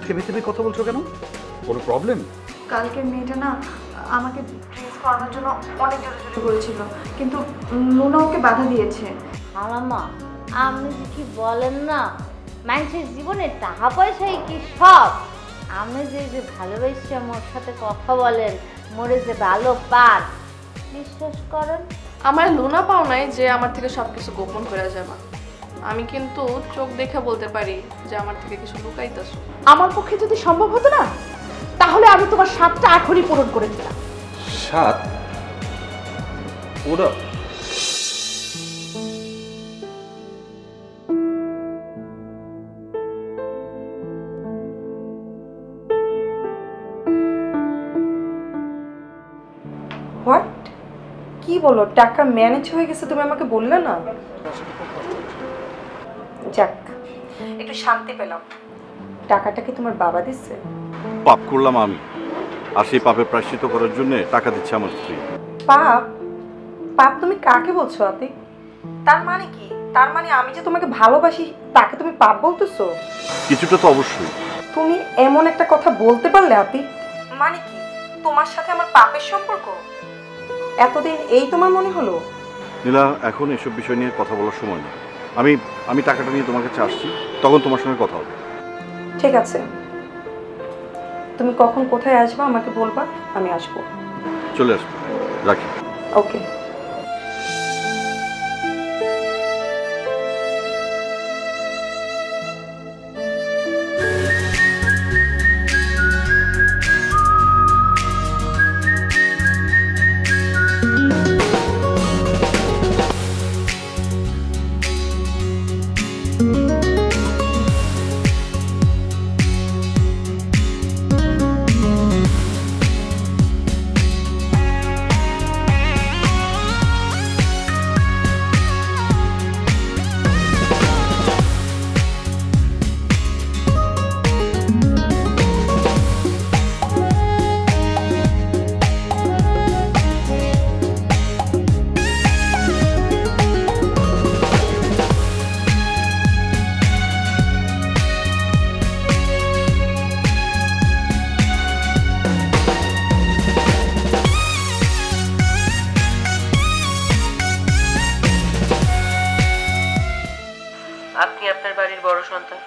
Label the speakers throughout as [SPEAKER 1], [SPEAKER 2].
[SPEAKER 1] থেমে থেমে কথা বলছো কেন? কোনো প্রবলেম?
[SPEAKER 2] কালকে মেয়েটা না আমাকে ড্রেস করানোর জন্য অনেক জোরে করেছিল, কিন্তু লুনা ওকে বাধা দিয়েছে।
[SPEAKER 3] আম্মা আপনি কি বলেন না, মানুষের জীবনে টাকা পয়সাই কি সব? আপনি যে ভালোবাসা মোর সাথে কথা বলেন, মোরে যে ভালো পান, বিশ্বাস করেন
[SPEAKER 4] আমার লুনা পাও নাই যে আমার থেকে সবকিছু গোপন করে যাবা। আমি কিন্তু চোখ দেখে বলতে পারি যে আমার থেকে কিছু লুকাইতেছো।
[SPEAKER 5] আমার পক্ষে যদি সম্ভব হতো না, তাহলে আমি তোমার 7টা এখনই পূরণ করে দিতাম।
[SPEAKER 1] 7? ওরা
[SPEAKER 2] হোয়াট? কি বলো? টাকা ম্যানেজ হয়ে গেছে, তুমি আমাকে বললে না? যাক, একটু শান্তি পেলাম। টাকাটা কি তোমার বাবা দিচ্ছে?
[SPEAKER 6] পাপ করলাম আমি, আর সেই পাপের প্রায়শ্চিত্ত করার জন্য টাকা দিচ্ছে আমার স্ত্রী।
[SPEAKER 2] পাপ? পাপ তুমি কাকে বলছো আতি? তার মানে কি? তার মানে আমি যে তোমাকে ভালোবাসি তাকে তুমি পাপ বলতেছো?
[SPEAKER 6] কিছুটা তো অবশ্যই।
[SPEAKER 2] তুমি এমন একটা কথা বলতে পারলে আতি? মানে কি তোমার সাথে আমার পাপের সম্পর্ক? এতদিন এই তোমার মনে হলো?
[SPEAKER 6] নীলা, এখন এসব বিষয় নিয়ে কথা বলার সময় নেই। আমি টাকাটা নিয়ে তোমার কাছে আসছি, তখন তোমার সঙ্গে কথা হবে।
[SPEAKER 2] ঠিক আছে, তুমি কখন কোথায় আসবা আমাকে বলবা, আমি আসবো।
[SPEAKER 6] চলে আসবো, রাখি।
[SPEAKER 2] ওকে।
[SPEAKER 7] আপনি আপনার বাড়ির বড় সন্তান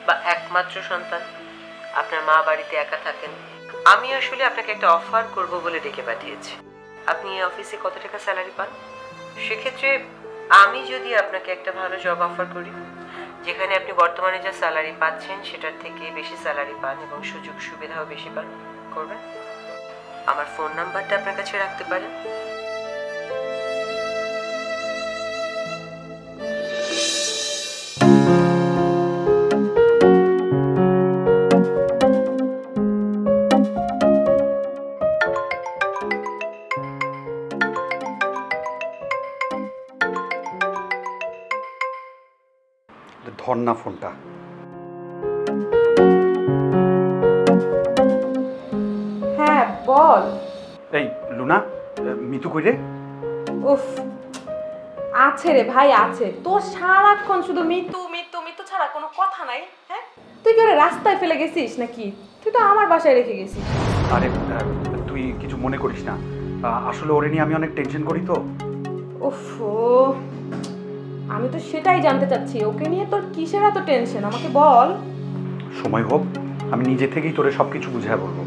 [SPEAKER 7] বা একমাত্র সন্তান, আপনার মা বাড়িতে একা থাকেন। আমি আসলে আপনাকে একটা অফার করব বলে ডেকে পাঠিয়েছি। আপনি এই অফিসে কত টাকা স্যালারি পান? সেক্ষেত্রে আমি যদি আপনাকে একটা ভালো জব অফার করি, যেখানে আপনি বর্তমানে যা স্যালারি পাচ্ছেন সেটার থেকে বেশি স্যালারি পান এবং সুযোগ সুবিধাও বেশি পান, করবেন? আমার ফোন নাম্বারটা আপনার কাছে রাখতে পারেন।
[SPEAKER 1] ধর না ফোনটা।
[SPEAKER 2] হ্যাঁ বল।
[SPEAKER 1] এই লুনা, মিতু কই রে?
[SPEAKER 5] উফ, আছে রে ভাই আছে। তোর সারাক্ষণ শুধু মৃত্যু মৃত্যু মৃত্যু ছাড়া কোনো কথা নাই। হ্যাঁ, তুই কি ওরে রাস্তায় ফেলে গেছিস নাকি? তুই তো আমার বাসায় রেখে গেছিস।
[SPEAKER 1] আরে তুই কিছু মনে করিস না, আসলে ওরে নিয়ে আমি অনেক টেনশন করি তো।
[SPEAKER 5] উফ, আমি তো সেটাই জানতে চাচ্ছি, ওকে নিয়ে তোর কিসের এত টেনশন আমাকে বল।
[SPEAKER 1] সময় হোক, আমি নিজে থেকেই তোরে সবকিছু বুঝিয়ে বলবো।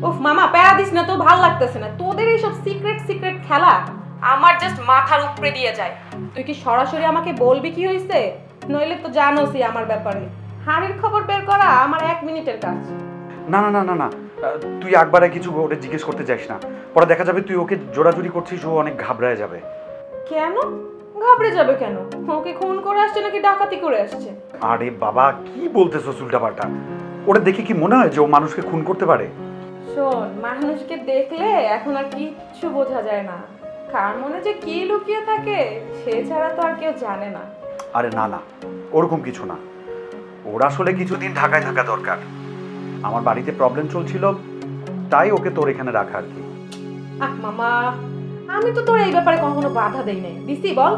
[SPEAKER 5] উফ মামা, প্যারা দিস না তো, ভাল লাগতেছে না তোদের এইসব সিক্রেট সিক্রেট খেলা। আমার জাস্ট মাথার উপরে দিয়ে যায়। তুই কি সরাসরি আমাকে বলবি কি হয়েছে? নইলে তো জানোসই আমার ব্যাপারে, হাড়ির খবর বের করা আমার 1 মিনিটের কাজ।
[SPEAKER 1] না না না না না, তুই একবারে কিছু ওরে জিজ্ঞেস করতে যাস না, পরে দেখা যাবে তুই ওকে জোরাজুরি করছিস, ও অনেক ঘাবড়ায় যাবে।
[SPEAKER 5] কেন ঘাবড়ে যাবে কেন? ওকে খুন করে আসছে নাকি ডাকাতি করে আসছে?
[SPEAKER 1] আরে বাবা, কি বলতেছো উল্টাপাল্টা? ওটা দেখে কি মনে হয় যে ও মানুষকে খুন করতে পারে?
[SPEAKER 5] শোন, মানুষকে দেখলে এখন আর কিচ্ছু বোঝা যায় না, কার মনে যে কি লুকিয়ে থাকে সে ছাড়া তো আর কেউ জানে না।
[SPEAKER 1] আরে না না, ওরকম কিছু না। ওর আসলে কিছুদিন ঢাকায় থাকা দরকার। আমার বাড়িতে প্রবলেম চলছিল, তাই ওকে তোর এখানে রাখা আর কি।
[SPEAKER 5] আহ মামা, আমি তো তোর এই ব্যাপারে কখনো বাধা দেই নাই, দিছি বল?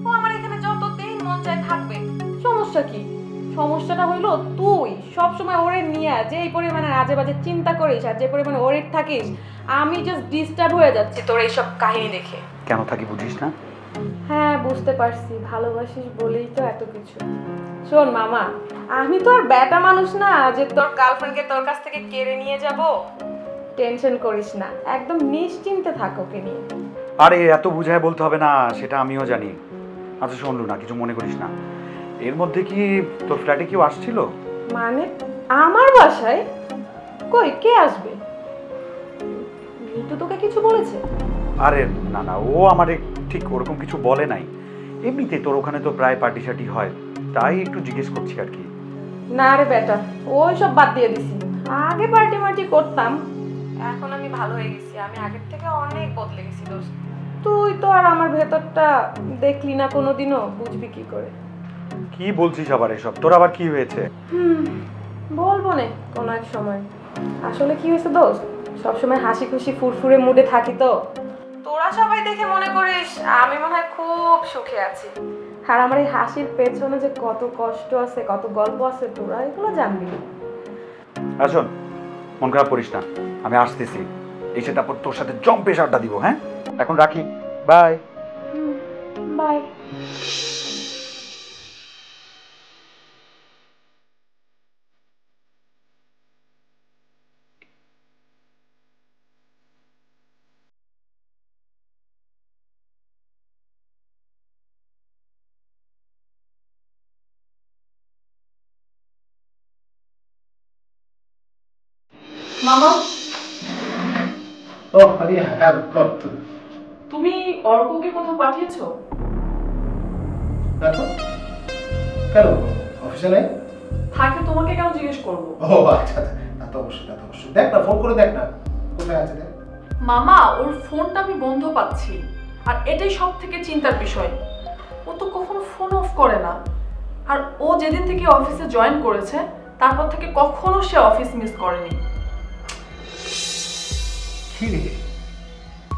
[SPEAKER 5] ও আমার এখানে যতদিন মন চায় থাকবে, সমস্যা কি? সমস্যা সমস্যাটা হইলো তুই সবসময় ওরে নিয়ে যে এই পরিমাণে আজে বাজে চিন্তা করিস আর যে পরিমাণে ওরে থাকিস, আমি জাস্ট ডিস্টার্ব হয়ে যাচ্ছি তোর এইসব কাহিনী দেখে।
[SPEAKER 1] কেন থাকি বুঝিস না?
[SPEAKER 5] হ্যাঁ বুঝতে পারছি, ভালোবাসিস বলেই তো এত কিছু। শোন মামা, আমি তো আর ব্যাটা মানুষ না যে তোর গার্লফ্রেন্ডকে তোর কাছ থেকে কেড়ে নিয়ে যাব। টেনশন করিস না, একদম নিশ্চিন্তে থাক ওকে নিয়ে।
[SPEAKER 1] আরে এত বুঝায় বলতে হবে না, সেটা আমিও জানি। আচ্ছা শুনলু না, কিছু মনে করিস না। এর মধ্যে কি তোর ফ্ল্যাটে কেউ আসছিল?
[SPEAKER 5] মানে আমার বাসায়? কই, কে আসবে? মিতু তোকে কিছু বলেছে?
[SPEAKER 1] আরে না না, ও আমারে ঠিক ওরকম কিছু বলে নাই। এমনিতেই তোর ওখানে তো প্রায় পার্টি শার্টি হয়, তাই একটু জিজ্ঞেস করছি আর কি।
[SPEAKER 5] না রে বেটা, ওই সব বাদ দিয়ে দিছি। আগে পার্টি মার্টি করতাম, এখন আমি ভালো হয়ে গেছি। আমি আগের থেকে অনেক বদলে গেছি দোস্ত। তুই তো আর আমার ভেতরটা দেখলি না কোনোদিনও, বুঝবি কি করে?
[SPEAKER 1] কি বলছিস আবার এসব? তোর আবার কি হয়েছে?
[SPEAKER 5] বলবো না কোনো এক সময়। আসলে কি হয়েছে দোস্ত, সবসময় হাসি খুশি ফুরফুরে মুডে থাকি তো তোরা সবাই দেখে মনে করিস আমি মনে হয় খুব সুখে আছি। আর আমার এই হাসির পেছনে যে কত কষ্ট আছে, কত গল্প আছে, তোরা এগুলো জানবি না।
[SPEAKER 1] আসুন, মন খারাপ করিস না, আমি আসতেছি। এসে তারপর তোর সাথে জম্পেশ আড্ডা দিব। হ্যাঁ, এখন রাখি, বাই।
[SPEAKER 5] বাই।
[SPEAKER 4] মামা,
[SPEAKER 8] ও আরে হ্যাঁ,
[SPEAKER 4] তুমি অর্ককে কোথাও পাঠিয়েছো?
[SPEAKER 8] দেখো কেন অফিসে নেই?
[SPEAKER 4] থাকে তোমাকে কেন জিজ্ঞেস করবো?
[SPEAKER 8] ও আচ্ছা, তা তো অবশ্যই দেখ না, ফোন করে দেখ না কোথায় আছে। দেখ
[SPEAKER 4] মামা, ওর ফোনটা আমি বন্ধ পাচ্ছি, আর এটাই সব থেকে চিন্তার বিষয়। ও তো কখনো ফোন অফ করে না, আর ও যেদিন থেকে অফিসে জয়েন করেছে তারপর থেকে কখনো সে অফিস মিস করেনি।
[SPEAKER 8] কি রে,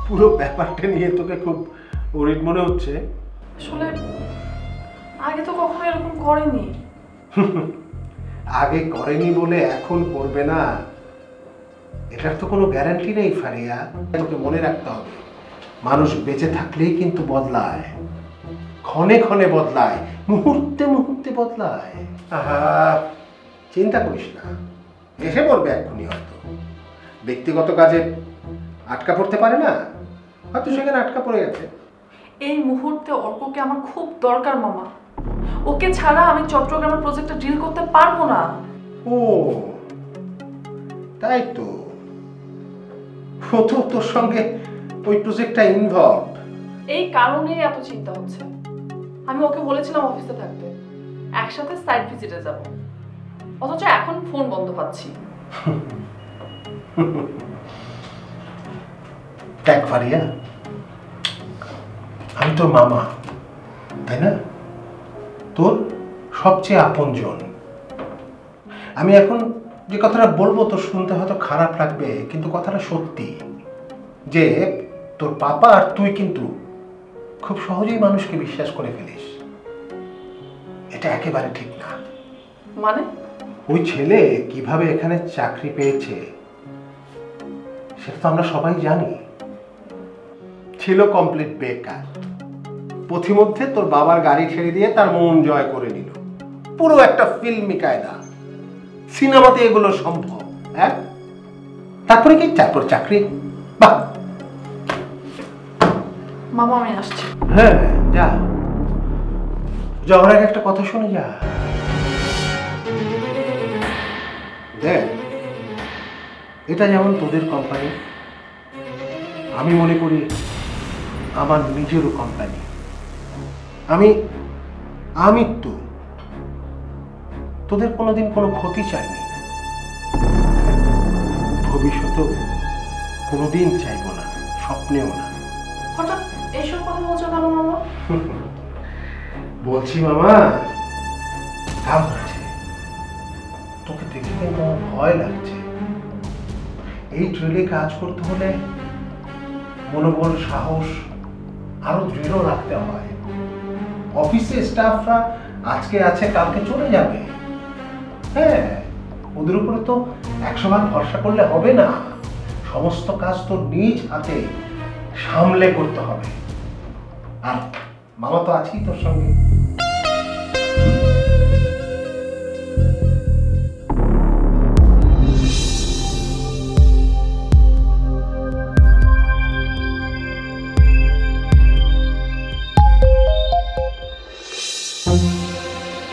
[SPEAKER 8] পুরো ব্যাপারটা নিয়ে তোকে খুব ওরিড মনে হচ্ছে।
[SPEAKER 4] আসলে আগে তো কখনো এরকম করেনি।
[SPEAKER 8] আগে করেনি বলে এখন করবে না, এটার তো কোনো গ্যারান্টি নেই ফারিয়া। তোকে মনে রাখতে হবে, মানুষ বেঁচে থাকলেই কিন্তু বদলায়, ক্ষণে ক্ষণে বদলায়, মুহূর্তে মুহূর্তে বদলায়। আহা, চিন্তা করিস না, এসে পড়বে এক্ষুনি। হয়তো ব্যক্তিগত কাজে আটকা পড়তে পারে না, হয়তো সেখানে আটকা পড়ে গেছে।
[SPEAKER 4] এই মুহূর্তে অর্ককে আমার খুব দরকার মামা। ওকে ছাড়া আমি চট্টগ্রামের প্রজেক্টটা ডিল করতে পারবো না।
[SPEAKER 8] ও তাই তো, ও তো তোর সঙ্গে ওই প্রজেক্টটা ইনভলভ।
[SPEAKER 4] এই কারণেই এত চিন্তা হচ্ছে। আমি ওকে বলেছিলাম অফিসে থাকতে, একসাথে সাইট ভিজিটে যাব, অথচ এখন ফোন বন্ধ পাচ্ছি।
[SPEAKER 8] দেখ ফারিয়া, আমি তোর মামা, তাই না? তোর সবচেয়ে আপনজন। আমি এখন যে কথাটা বলবো তোর শুনতে হয়তো খারাপ লাগবে, কিন্তু কথাটা সত্যি যে তোর পাপা আর তুই কিন্তু খুব সহজেই মানুষকে বিশ্বাস করে ফেলিস। এটা একেবারে ঠিক না।
[SPEAKER 4] মানে?
[SPEAKER 8] ওই ছেলে কিভাবে এখানে চাকরি পেয়েছে সেটা তো আমরা সবাই জানি। ছিল কমপ্লিট বেকার, পথিমধ্যে তোর বাবার গাড়ি ছেড়ে দিয়ে তার মন জয় করে নিল। পুরো একটা ফিল্মি কায়দা, সিনেমাতে এগুলো সম্ভব। হ্যাঁ, তারপরে কি? তারপর চাকরি। বাহ,
[SPEAKER 4] মামা আমি আসছি।
[SPEAKER 8] হ্যাঁ যা, যাওয়ার আগে একটা কথা শুনে যা। দেখ, এটা যেমন তোদের কোম্পানি, আমি মনে করি আমার নিজেরও কোম্পানি। আমি তো তোদের কোনোদিন কোনো ক্ষতি চাইনি, ভবিষ্যতেও কোনোদিন চাইবো না, স্বপ্নেও না।
[SPEAKER 4] হঠাৎ এইসব কথা বলছো কেন মামা?
[SPEAKER 8] বলছি মামা, কাজ আছে, তোকে দেখে কিন্তু আমার ভয় লাগছে। এই ট্রেলে কাজ করতে হলে মনোবল, সাহস আরো দৃঢ় রাখতে হয়। অফিসে স্টাফরা আজকে আছে, কালকে চলে যাবে। হ্যাঁ, ওদের উপরে তো 100 ভাগ ভরসা করলে হবে না। সমস্ত কাজ তো নিজ হাতে সামলে করতে হবে। আর মামা তো আছেই তোর সঙ্গে।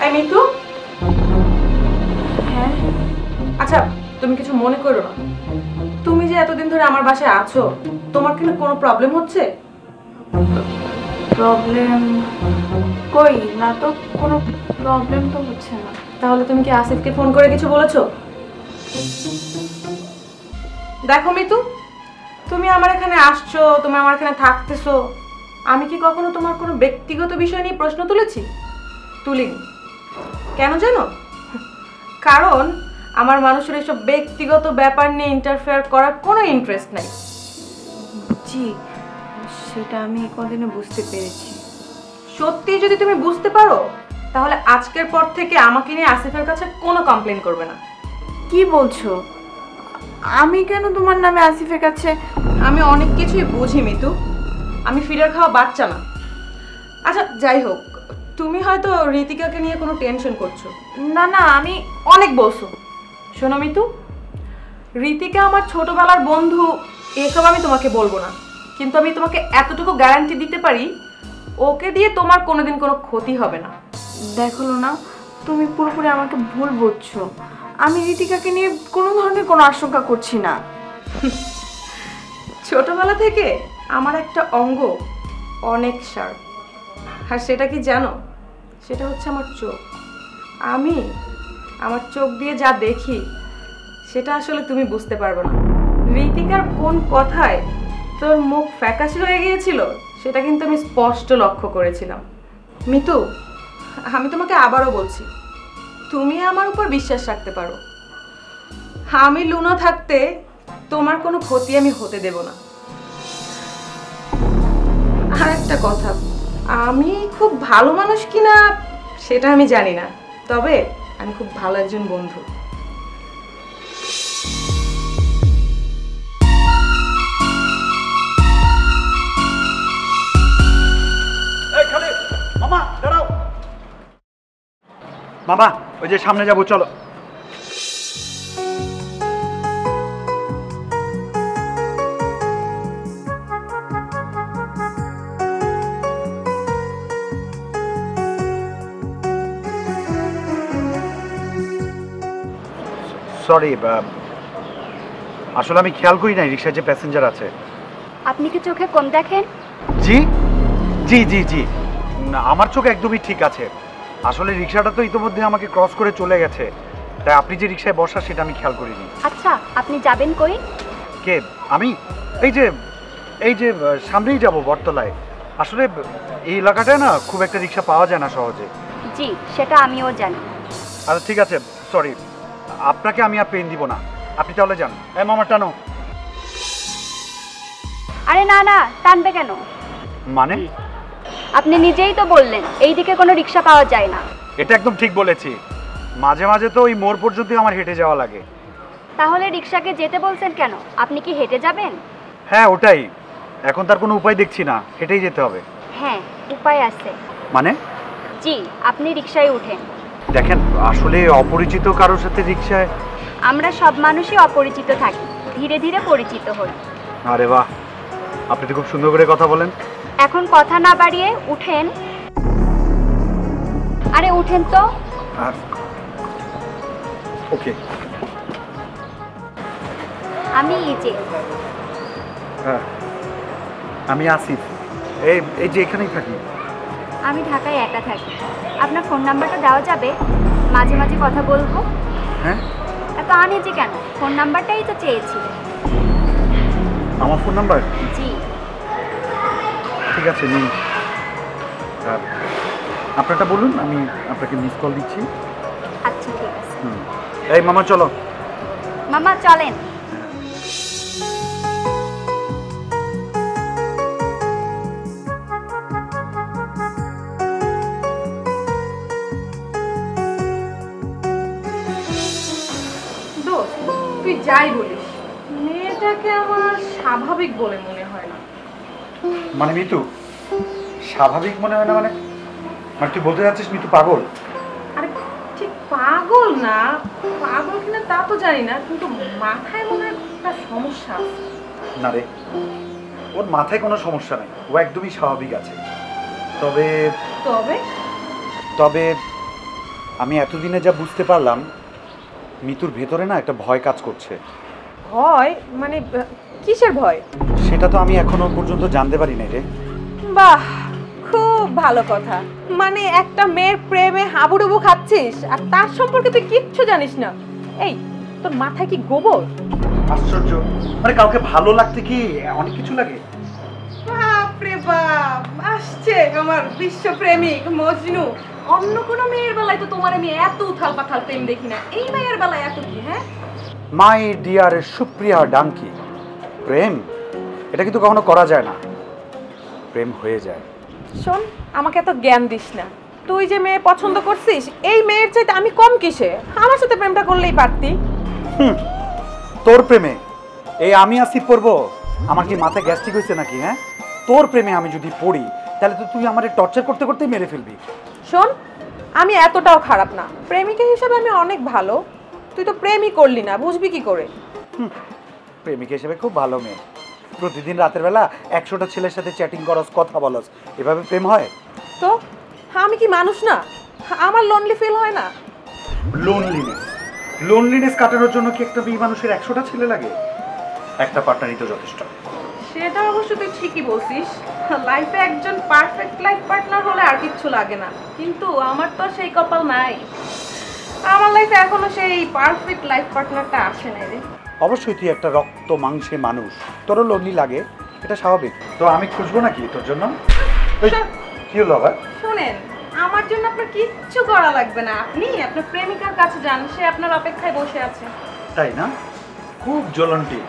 [SPEAKER 5] এই মিতু, হ্যাঁ আচ্ছা, তুমি কিছু মনে করো না। তুমি যে এতদিন ধরে আমার বাসায় আছো, তোমার কি কোনো প্রবলেম হচ্ছে?
[SPEAKER 4] প্রবলেম কই না তো, কোনো প্রবলেম তো হচ্ছে না।
[SPEAKER 5] তাহলে তুমি কি আসিফকে ফোন করে কিছু বলেছো? দেখো মিতু, তুমি আমার এখানে আসছো, তুমি আমার এখানে থাকতেছো, আমি কি কখনো তোমার কোনো ব্যক্তিগত বিষয় নিয়ে প্রশ্ন তুলেছি? তুলিনি। কেন জানো? কারণ আমার মানুষের এসব ব্যক্তিগত ব্যাপার নিয়ে ইন্টারফেয়ার করার কোনো ইন্টারেস্ট নাই।
[SPEAKER 4] জি, সেটা আমি কদিনে বুঝতে পেরেছি।
[SPEAKER 5] সত্যি যদি তুমি বুঝতে পারো, তাহলে আজকের পর থেকে আমাকে নিয়ে আসিফের কাছে কোনো কমপ্লেন করবে না।
[SPEAKER 4] কি বলছো? আমি কেন তোমার নামে আসিফের কাছে?
[SPEAKER 5] আমি অনেক কিছুই বুঝি মিতু, আমি ফিডার খাওয়া বাচ্চা না। আচ্ছা যাই হোক, তুমি হয়তো ঋতিকাকে নিয়ে কোনো টেনশন করছো।
[SPEAKER 4] না না, আমি
[SPEAKER 5] অনেক বলছো। শোনো মিতু, ঋতিকা আমার ছোটবেলার বন্ধু, এসব আমি তোমাকে বলবো না, কিন্তু আমি তোমাকে এতটুকু গ্যারান্টি দিতে পারি, ওকে দিয়ে তোমার কোনোদিন কোনো ক্ষতি হবে না।
[SPEAKER 4] দেখো না, তুমি পুরোপুরি আমাকে ভুল বুঝছো। আমি ঋতিকাকে নিয়ে কোনো ধরনের কোনো আশঙ্কা করছি না।
[SPEAKER 5] ছোটবেলা থেকে আমার একটা অঙ্গ অনেক শার্প, আর সেটা কি জানো? সেটা হচ্ছে আমার চোখ। আমি আমার চোখ দিয়ে যা দেখি সেটা আসলে তুমি বুঝতে পারবে না। ঋতিকার কোন কথায় তোর মুখ ফ্যাকাশে হয়ে গিয়েছিল সেটা কিন্তু আমি স্পষ্ট লক্ষ্য করেছিলাম। মিতু, আমি তোমাকে আবারও বলছি, তুমি আমার উপর বিশ্বাস রাখতে পারো। আমি লুনা থাকতে তোমার কোনো ক্ষতি আমি হতে দেব না। আর একটা কথা, আমি খুব ভালো মানুষ কিনা সেটা আমি জানি না, তবে আমি খুব ভালো একজন বন্ধু।
[SPEAKER 1] মামা দাঁড়াও। মামা, ওই যে সামনে যাবো, চলো। সরি, আসলে আমি খেয়াল করি নাই রিক্সায় যে প্যাসেঞ্জার আছে।
[SPEAKER 9] আপনি কি চোখে কম দেখেন?
[SPEAKER 1] জি জি জি জি, না, আমার চোখ একদমই ঠিক আছে। আসলে রিক্সাটা তো ইতিমধ্যে আমাকে ক্রস করে চলে গেছে, তাই আপনি যে রিক্সায় বসা সেটা আমি খেয়াল করিনি।
[SPEAKER 9] আচ্ছা, আপনি যাবেন কই?
[SPEAKER 1] কে? আমি এই যে সামনেই যাব, বটতলায়। আসলে এই এলাকাটায় না খুব একটা রিক্সা পাওয়া যায় না সহজে।
[SPEAKER 9] জি, সেটা আমিও জানি।
[SPEAKER 1] আচ্ছা ঠিক আছে, সরি, আপনাকে আমি আর পেন দিব না, আপনি তাহলে যান। মামা টানো।
[SPEAKER 9] আরে না না, টানবে কেন?
[SPEAKER 1] মানে?
[SPEAKER 9] আপনি নিজেই তো বললেন এইদিকে কোনো রিক্সা পাওয়া যায় না।
[SPEAKER 1] এটা একদম ঠিক বলেছি, মাঝে মাঝে তো ওই মোড় পর্যন্ত আমার হেঁটে যাওয়া লাগে।
[SPEAKER 9] তাহলে রিক্সাকে যেতে বলছেন কেন? আপনি কি হেঁটে যাবেন?
[SPEAKER 1] হ্যাঁ ওটাই, এখন তার কোনো উপায় দেখছি না, হেঁটেই যেতে হবে।
[SPEAKER 9] হ্যাঁ, উপায় আছে।
[SPEAKER 1] মানে?
[SPEAKER 9] জি, আপনি রিক্সায় উঠেন।
[SPEAKER 1] দেখেন, আসলে অপরিচিত কারোর সাথে রিক্সায়।
[SPEAKER 9] আমরা সব মানুষই অপরিচিত থাকি, ধীরে ধীরে পরিচিত হই।
[SPEAKER 1] আরে বাহ, আপনি তো খুব সুন্দর করে কথা বলেন।
[SPEAKER 9] এখন কথা না বাড়িয়ে উঠেন। আরে উঠেন তো।
[SPEAKER 1] ওকে।
[SPEAKER 9] আমি ইজে।
[SPEAKER 1] হ্যাঁ, আমি আসিফ, এই যে এখানেই থাকি।
[SPEAKER 9] আমি ঢাকায় একা থাকি। আপনার ফোন নাম্বারটা দেওয়া যাবে? মাঝে মাঝে কথা বলবো।
[SPEAKER 1] হ্যাঁ,
[SPEAKER 9] এত আনিজি কেন? ফোন নাম্বারটাই তো চেয়েছিলেন।
[SPEAKER 1] আমার ফোন নাম্বার?
[SPEAKER 9] জি।
[SPEAKER 1] ঠিক আছে, নিন। আপনারটা বলুন, আমি আপনাকে মিস কল দিচ্ছি।
[SPEAKER 9] আচ্ছা ঠিক আছে।
[SPEAKER 1] এই মামা চলো।
[SPEAKER 9] মামা চলেন।
[SPEAKER 5] যাই বলিস, মেয়েটাকে আমার স্বাভাবিক বলে মনে হয় না।
[SPEAKER 1] মানে মিতু স্বাভাবিক মনে হয় না মানে? মানে তুই বলতে যাচ্ছিস মিতু পাগল?
[SPEAKER 5] আরে ঠিক পাগল না, পাগল কিনা তা তো জানি না, কিন্তু মাথায় মনে হয় একটা সমস্যা আছে।
[SPEAKER 1] না রে, ওর মাথায় কোনো সমস্যা নেই, ও একদমই স্বাভাবিক আছে। তবে
[SPEAKER 5] তবে
[SPEAKER 1] তবে আমি এতদিনে যা বুঝতে পারলাম, মিতুর ভেতরে না একটা ভয় কাজ করছে।
[SPEAKER 5] ভয় মানে কিসের ভয়?
[SPEAKER 1] সেটা তো আমি এখনো পর্যন্ত জানতে পারি নাই রে।
[SPEAKER 5] বাহ, খুব ভালো কথা। মানে একটা মেয়ের প্রেমে হাবুডুবু খাচ্ছিস আর তার সম্পর্কে তুই কিচ্ছু জানিস না। এই তোর মাথায় কি গোবর?
[SPEAKER 1] আশ্চর্য, মানে কাউকে ভালো লাগতে কি অনেক কিছু লাগে?
[SPEAKER 5] বাপরে বাপ, আসছে আমার বিশ্বপ্রেমিক মজনু। অন্য কোনো মেয়ের বেলায় তো তোমার আমি এত উথাল পাথাল প্রেম দেখি না, এই মেয়ের বেলায় এত কি? হ্যাঁ
[SPEAKER 1] মাই ডিয়ার সুপ্রিয়া ডাঙ্কি, প্রেম এটা কিন্তু কখনো করা যায় না, প্রেম হয়ে যায়।
[SPEAKER 5] শোন, আমাকে এত জ্ঞান দিস না। তুই যে মেয়ে পছন্দ করছিস, এই মেয়ের চাইতে আমি কম কিসে? আমার সাথে প্রেমটা করলেই পারতি।
[SPEAKER 1] তোর প্রেমে এই আমি আসি পড়বো? আমার কি মাথায় গ্যাস্ট্রিক হয়েছে নাকি? হ্যাঁ, তোর প্রেমে আমি যদি পড়ি তাহলে তো তুই আমার টর্চার করতে করতেই মেরে ফেলবি।
[SPEAKER 5] শোন, আমি এতটাও খারাপ না, প্রেমিকা হিসেবে আমি অনেক ভালো। তুই তো প্রেমই করলি না, বুঝবি কি করে?
[SPEAKER 1] প্রেমিকা হিসেবে খুব ভালো মেয়ে, প্রতিদিন রাতের বেলা 100টা ছেলের সাথে চ্যাটিং করস, কথা বলস, এভাবে প্রেম হয়?
[SPEAKER 5] তো আমি কি মানুষ না? আমার লোনলি ফিল হয় না?
[SPEAKER 1] লোনলিনেস কাটানোর জন্য কি একটা মেয়ে মানুষের 100টা ছেলে লাগে? একটা পার্টনারই তো যথেষ্ট।
[SPEAKER 5] সেটা অবশ্য তুই ঠিকই বলছিস, লাইফে একজন পারফেক্ট লাইফ পার্টনার হলে আর কিচ্ছু লাগে না। কিন্তু আমার তো সেই কপাল নাই, আমার লাইফে এখনো সেই পারফেক্ট লাইফ পার্টনারটা আসে নাই রে।
[SPEAKER 1] অবশ্যই তুই একটা রক্ত মাংসে মানুষ, তোরও লোনলি লাগে, এটা স্বাভাবিক। তো আমি খুঁজবো নাকি তোর জন্য? কি হলো আবার?
[SPEAKER 5] শুনেন, আমার জন্য আপনার কিচ্ছু করা লাগবে না, আপনি আপনার প্রেমিকার কাছে যান, সে আপনার অপেক্ষায় বসে আছে।
[SPEAKER 1] তাই না? খুব জ্বলন্টি।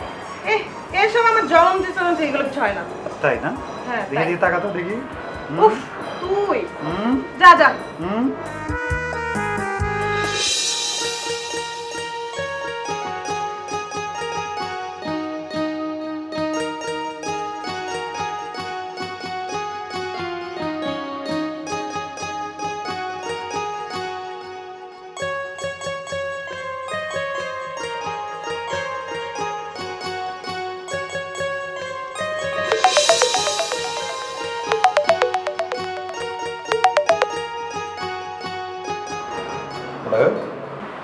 [SPEAKER 5] এসব আমার জ্বলন্তি চলন্তি এগুলো কিছু হয় না।
[SPEAKER 1] তাই না?
[SPEAKER 5] হ্যাঁ,
[SPEAKER 1] দেখি দেখি, তাকা তো দেখি।
[SPEAKER 5] উফ, তুই যা যা।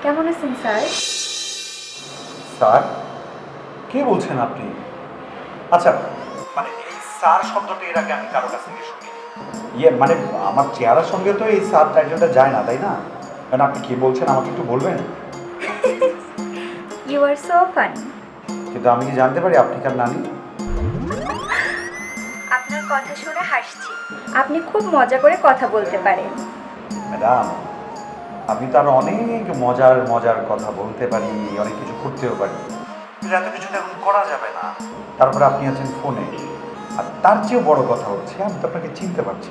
[SPEAKER 9] কেমন আছেন স্যার?
[SPEAKER 1] স্যার কে বলছেন আপনি? আচ্ছা, মানে এই স্যার শব্দটা এর আগে আমি কারো কাছ থেকে শুনি। মানে আমার চেহারার সঙ্গে তো এই স্যার টাইটেলটা যায় না, তাই না? মানে আপনি কি বলছেন আমাকে একটু বলবেন?
[SPEAKER 9] You are so funny.
[SPEAKER 1] কিন্তু আমি কি জানতে পারি আপনি কার নানি?
[SPEAKER 9] আপনার কথা শুনে হাসছি, আপনি খুব মজা করে কথা বলতে পারেন।
[SPEAKER 1] ম্যাডাম, আমি তো আরো অনেক মজার মজার কথা বলতে পারি, অনেক কিছু করতেও পারি, এত কিছু এখন করা যাবে না। তারপরে আপনি আছেন ফোনে, আর তার চেয়েও বড় কথা হচ্ছে আমি তো আপনাকে চিনতে পারছি।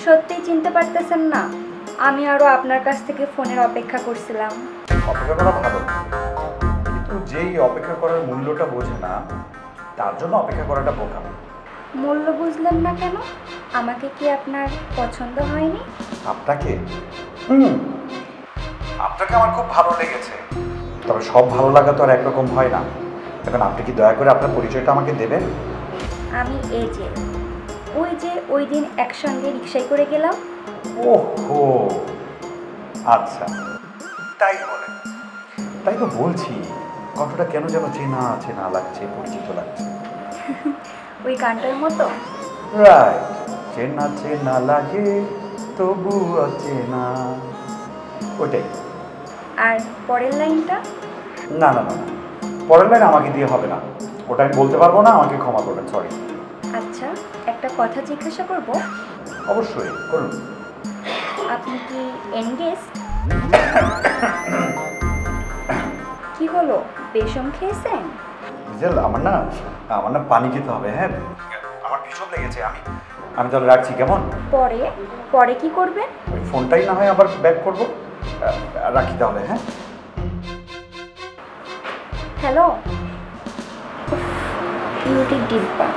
[SPEAKER 9] সত্যিই চিনতে পারতেছেন না? আমি আরো আপনার কাছ থেকে ফোনের অপেক্ষা করছিলাম।
[SPEAKER 1] অপেক্ষা করা ভালো, কিন্তু যেই অপেক্ষা করার মূল্যটা বোঝে না তার জন্য অপেক্ষা করাটা বোকামি।
[SPEAKER 9] মূল্য বুঝলেন না কেন? আমাকে কি আপনার পছন্দ হয়নি?
[SPEAKER 1] আপনাকে? আপনাকে আমার খুব ভালো লেগেছে, তবে সব ভালো লাগা তো আর একরকম হয় না। এখন আপনি কি দয়া করে আপনার পরিচয়টা আমাকে দেবেন?
[SPEAKER 9] আমি এই যে ওই দিন একসঙ্গে রিকশায় করে গেলাম।
[SPEAKER 1] ওহো, আচ্ছা তাই বলে। তাই তো বলছি, কণ্ঠটা কেন যেন চেনা চেনা লাগছে, পরিচিত লাগছে।
[SPEAKER 9] ওই গানটার মতো?
[SPEAKER 1] রাইট, চেনা চেনা লাগে তবু অচেনা, ওইটাই।
[SPEAKER 9] আর পরের লাইনটা?
[SPEAKER 1] না না না, পরের লাইন আমাকে দিয়ে হবে না, ওটা আমি বলতে পারবো না, আমাকে ক্ষমা করবেন, সরি।
[SPEAKER 9] আচ্ছা, একটা কথা জিজ্ঞাসা করব?
[SPEAKER 1] অবশ্যই করুন।
[SPEAKER 9] আপনি কি এনগেজ? কি হলো, বেশম খেয়েছেন?
[SPEAKER 1] ডিজেল, আমার না পানি খেতে হবে। হ্যাঁ, আমার ভীষণ লেগেছে। আমি তাহলে রাখছি, কেমন?
[SPEAKER 9] পরে কি করবেন?
[SPEAKER 1] ওই ফোনটাই না হয় আবার ব্যাক করবো, রাখি তাহলে। হ্যাঁ,
[SPEAKER 9] হ্যালো, কিউটি ডিব্বা,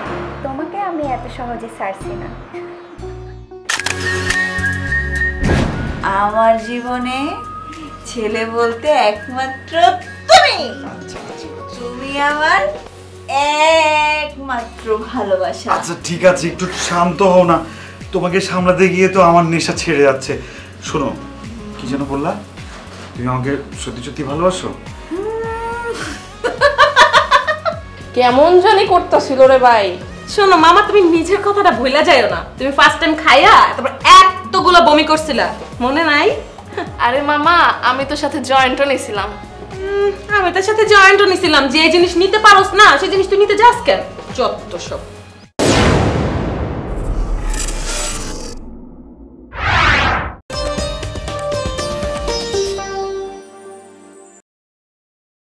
[SPEAKER 9] তোমাকে আমি এত সহজে ছাড়ছি না।
[SPEAKER 10] আমার জীবনে ছেলে বলতে একমাত্র তুমি। তুমি আমার একমাত্র ভালোবাসা।
[SPEAKER 1] আচ্ছা ঠিক আছে, একটু শান্ত হও না। তোমাকে সামলাতে গিয়ে তো আমার নেশা ছেড়ে যাচ্ছে। শোনো, কি যেন বললা? তুমি আমাকে সত্যি সত্যি ভালোবাসো?
[SPEAKER 5] কেমন জানি করতেছিল রে ভাই। শোনো মামা, তুমি নিজের কথাটা ভুলে যাইও না। তুমি ফার্স্ট টাইম খাইয়া তারপর এতগুলো বমি করছিলা, মনে নাই?
[SPEAKER 11] আরে মামা, আমি তোর সাথে জয়েন্টও নিছিলাম।
[SPEAKER 5] আমি তোর সাথে জয়েন্টও নিছিলাম। যে জিনিস নিতে পারোস না সেই জিনিস তুই নিতে যাস কেন? যত সব।